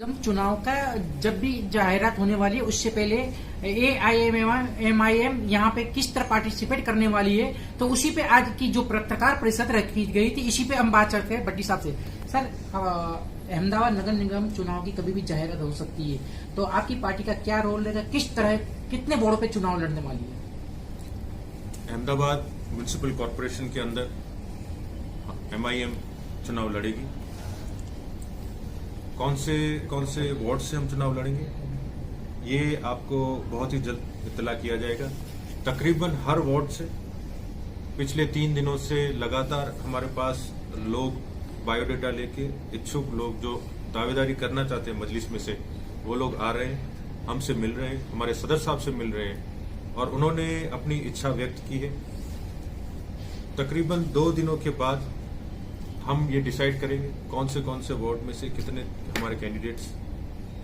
चुनाव का जब भी जाहिरात होने वाली है उससे पहले AIMIM यहाँ पे किस तरह पार्टिसिपेट करने वाली है, तो उसी पे आज की जो पत्रकार परिषद रखी गई थी इसी पे हम बात करते हैं भट्टी साहब से। सर, अहमदाबाद नगर निगम चुनाव की कभी भी जाहिरात हो सकती है, तो आपकी पार्टी का क्या रोल रहेगा, किस तरह कितने बोर्डों पे चुनाव लड़ने वाली है? अहमदाबाद म्युनिसिपल कॉरपोरेशन के अंदर MIM चुनाव लड़ेगी। कौन से वार्ड से हम चुनाव लड़ेंगे ये आपको बहुत ही जल्द इत्तला किया जाएगा। तकरीबन हर वार्ड से पिछले 3 दिनों से लगातार हमारे पास लोग बायोडाटा लेके, इच्छुक लोग जो दावेदारी करना चाहते हैं मजलिस में से, वो लोग आ रहे हैं, हमसे मिल रहे हैं, हमारे सदर साहब से मिल रहे हैं और उन्होंने अपनी इच्छा व्यक्त की है। तकरीबन 2 दिनों के बाद हम ये डिसाइड करेंगे कौन से वार्ड में से कितने हमारे कैंडिडेट्स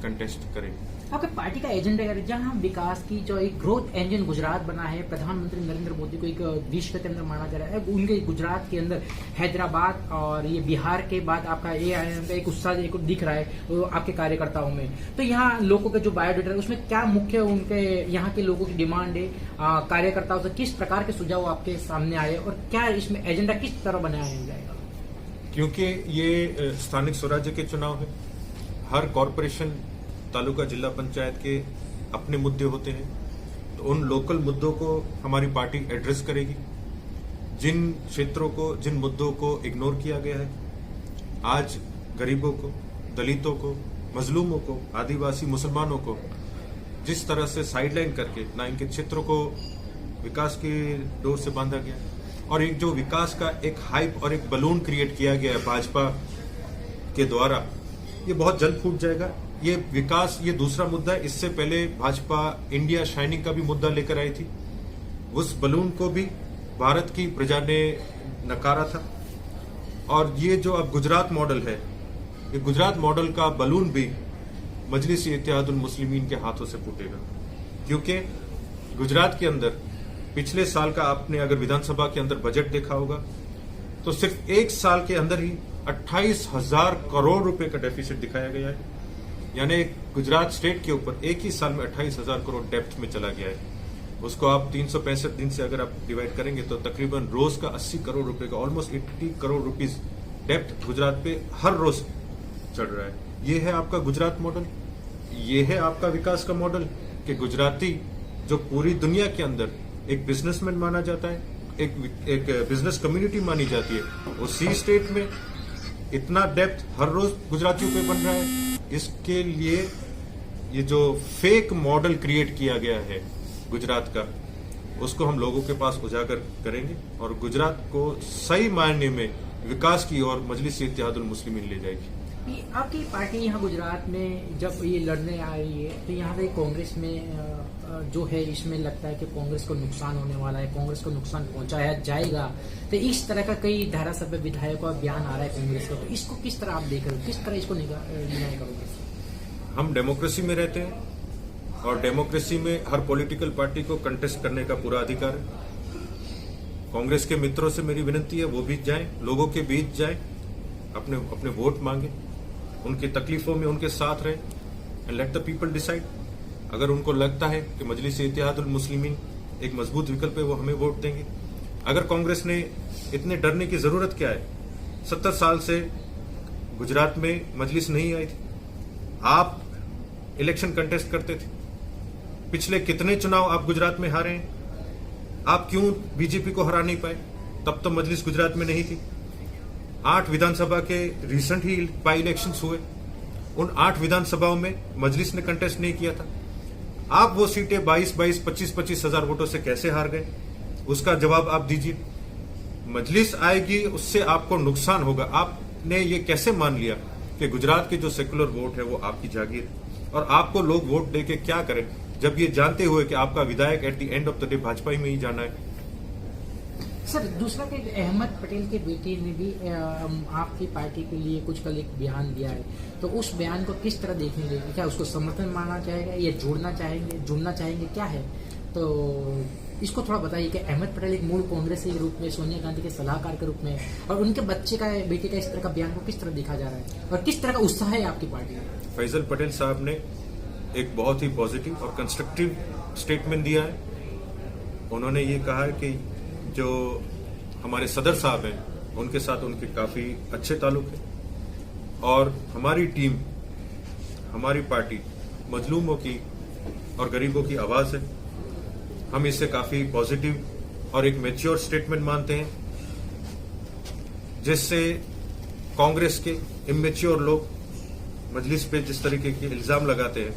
कंटेस्ट करेंगे। आपकी पार्टी का एजेंडा है जहां विकास की जो एक ग्रोथ इंजन गुजरात बना है, प्रधानमंत्री नरेंद्र मोदी को एक विश्व के अंदर माना जा रहा है, उनके गुजरात के अंदर हैदराबाद और ये बिहार के बाद आपका AIM का एक उत्साह एक दिख रहा है आपके कार्यकर्ताओं में। तो यहाँ लोगों के जो बायोडाटा है उसमें क्या मुख्य उनके यहाँ के लोगों की डिमांड है, कार्यकर्ताओं से किस प्रकार के सुझाव आपके सामने आए और क्या इसमें एजेंडा किस तरह बनाया जाएगा? क्योंकि ये स्थानिक स्वराज्य के चुनाव है, हर कॉरपोरेशन, तालुका, जिला पंचायत के अपने मुद्दे होते हैं, तो उन लोकल मुद्दों को हमारी पार्टी एड्रेस करेगी। जिन क्षेत्रों को, जिन मुद्दों को इग्नोर किया गया है, आज गरीबों को, दलितों को, मजलूमों को, आदिवासी मुसलमानों को जिस तरह से साइडलाइन करके ना इनके क्षेत्रों को विकास के डोर से बांधा गया और एक जो विकास का एक हाइप और एक बलून क्रिएट किया गया है भाजपा के द्वारा, ये बहुत जल्द फूट जाएगा। ये विकास, ये दूसरा मुद्दा है। इससे पहले भाजपा इंडिया शाइनिंग का भी मुद्दा लेकर आई थी, उस बलून को भी भारत की प्रजा ने नकारा था। और ये जो अब गुजरात मॉडल है, ये गुजरात मॉडल का बलून भी मजलिस-ए-इत्तेहादुल मुस्लिमीन के हाथों से फूटेगा। क्योंकि गुजरात के अंदर पिछले साल का आपने अगर विधानसभा के अंदर बजट देखा होगा तो सिर्फ 1 साल के अंदर ही 28,000 करोड़ रुपए का डेफिसिट दिखाया गया है। यानी गुजरात स्टेट के ऊपर एक ही साल में 28,000 करोड़ डेप्थ में चला गया है। उसको आप 365 दिन से अगर आप डिवाइड करेंगे तो तकरीबन रोज का 80 करोड़ रुपए का, almost 80 crore rupees depth Gujarat पे हर रोज चढ़ रहा है। ये है आपका गुजरात मॉडल, ये है आपका विकास का मॉडल कि गुजराती जो पूरी दुनिया के अंदर एक बिजनेसमैन माना जाता है, एक बिजनेस कम्युनिटी मानी जाती है, उसी स्टेट में इतना डेप्थ हर रोज गुजरातियों पे बन रहा है। इसके लिए ये जो फेक मॉडल क्रिएट किया गया है गुजरात का, उसको हम लोगों के पास उजागर करेंगे और गुजरात को सही मायने में विकास की ओर मजलिस-ए-इत्तेहादुल मुस्लिमीन ले जाएगी। आपकी पार्टी यहाँ गुजरात में जब ये लड़ने आ रही है तो यहाँ पे कांग्रेस में जो है, इसमें लगता है कि कांग्रेस को नुकसान होने वाला है, कांग्रेस को नुकसान पहुंचाया जाएगा, तो इस तरह का कई धारासभ्य विधायकों का बयान आ रहा है कांग्रेस का, तो इसको किस तरह आप देख रहे हो, किस तरह इसको न्याय करोगे? हम डेमोक्रेसी में रहते हैं और डेमोक्रेसी में हर पॉलिटिकल पार्टी को कंटेस्ट करने का पूरा अधिकार है। कांग्रेस के मित्रों से मेरी विनती है वो बीच जाएं, लोगों के बीच जाएं, अपने अपने वोट मांगे, उनकी तकलीफों में उनके साथ रहें and let the people decide. अगर उनको लगता है कि मजलिस-ए-इत्तेहादुल मुस्लिमीन एक मजबूत विकल्प है, वो हमें वोट देंगे। अगर कांग्रेस ने इतने डरने की जरूरत क्या है? 70 साल से गुजरात में मजलिस नहीं आई थी, आप इलेक्शन कंटेस्ट करते थे, पिछले कितने चुनाव आप गुजरात में हारे हैं, आप क्यों बीजेपी को हरा नहीं पाए? तब तो मजलिस गुजरात में नहीं थी। 8 विधानसभा के रिसेंट ही बाई इलेक्शंस हुए, उन 8 विधानसभाओं में मजलिस ने कंटेस्ट नहीं किया था। आप वो सीटें 22-22, 25-25 हजार वोटों से कैसे हार गए? उसका जवाब आप दीजिए। मजलिस आएगी, उससे आपको नुकसान होगा। आपने ये कैसे मान लिया कि गुजरात के जो सेकुलर वोट है वो आपकी जागीर, और आपको लोग वोट देके क्या करें जब ये जानते हुए कि आपका विधायक at the end of the day Bhajpa ही में ही जाना है। सर, दूसरा कि अहमद पटेल के बेटे ने भी आपकी पार्टी के लिए कुछ कल एक बयान दिया है, तो उस बयान को किस तरह देखेंगे? क्या उसको समर्थन मानना चाहेगा या जुड़ना चाहेंगे क्या है? तो इसको थोड़ा बताइए कि अहमद पटेल एक मूल कांग्रेस के रूप में, सोनिया गांधी के सलाहकार के रूप में, और उनके बेटे का इस तरह का बयान को किस तरह देखा जा रहा है और किस तरह का उत्साह है आपकी पार्टी में? फैजल पटेल साहब ने एक बहुत ही पॉजिटिव और कंस्ट्रक्टिव स्टेटमेंट दिया है। उन्होंने ये कहा है कि जो हमारे सदर साहब हैं उनके साथ उनके काफी अच्छे ताल्लुक हैं और हमारी टीम, हमारी पार्टी मजलूमों की और गरीबों की आवाज है। हम इसे काफी पॉजिटिव और एक मैच्योर स्टेटमेंट मानते हैं, जिससे कांग्रेस के इमेच्योर लोग मजलिस पे जिस तरीके के इल्जाम लगाते हैं,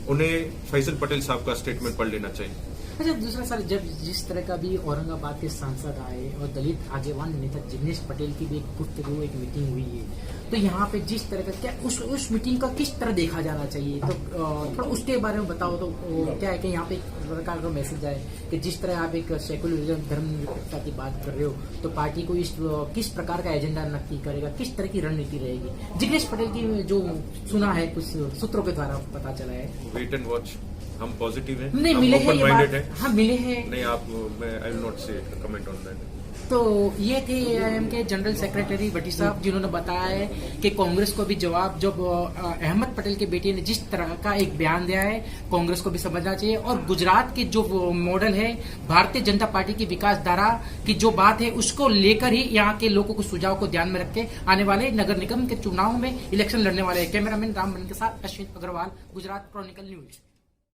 उन्हें फैजल पटेल साहब का स्टेटमेंट पढ़ लेना चाहिए। अच्छा, दूसरा सर, जब जिस तरह का भी औरंगाबाद के सांसद आए और दलित आगेवान नेता जिग्नेश पटेल की भी एक गुफ्तगू, एक मीटिंग हुई है, तो यहाँ पे जिस तरह का क्या उस मीटिंग का किस तरह देखा जाना चाहिए, तो थोड़ा उसके बारे में बताओ। तो क्या है कि यहाँ पे एक प्रकार का मैसेज आए कि जिस तरह आप एक सेकुलरिज्म, धर्मनिरपेक्षता की बात कर रहे हो, तो पार्टी को किस प्रकार का एजेंडा नक्की करेगा, किस तरह की रणनीति रहेगी। जिग्नेश पटेल की जो सुना है, कुछ सूत्रों के द्वारा पता चला है। Wait and watch. हम पॉजिटिव हैं, नहीं, हम मिले ओपन माइंडेड हैं। हाँ, मिले हैं। नहीं, आप मैं आई विल नॉट से कमेंट ऑन दैट। तो ये थे एआईएम के जनरल सेक्रेटरी भट्टी साहब, जिन्होंने बताया है कि कांग्रेस को भी जवाब, जब अहमद पटेल के बेटे ने जिस तरह का एक बयान दिया है, कांग्रेस को भी समझना चाहिए। और गुजरात के जो मॉडल है, भारतीय जनता पार्टी की विकास धारा की जो बात है, उसको लेकर ही यहाँ के लोगों को सुझाव को ध्यान में रख के आने वाले नगर निगम के चुनाव में इलेक्शन लड़ने वाले। कैमरामैन राम बन के साथ अश्विन अग्रवाल, गुजरात क्रॉनिकल न्यूज।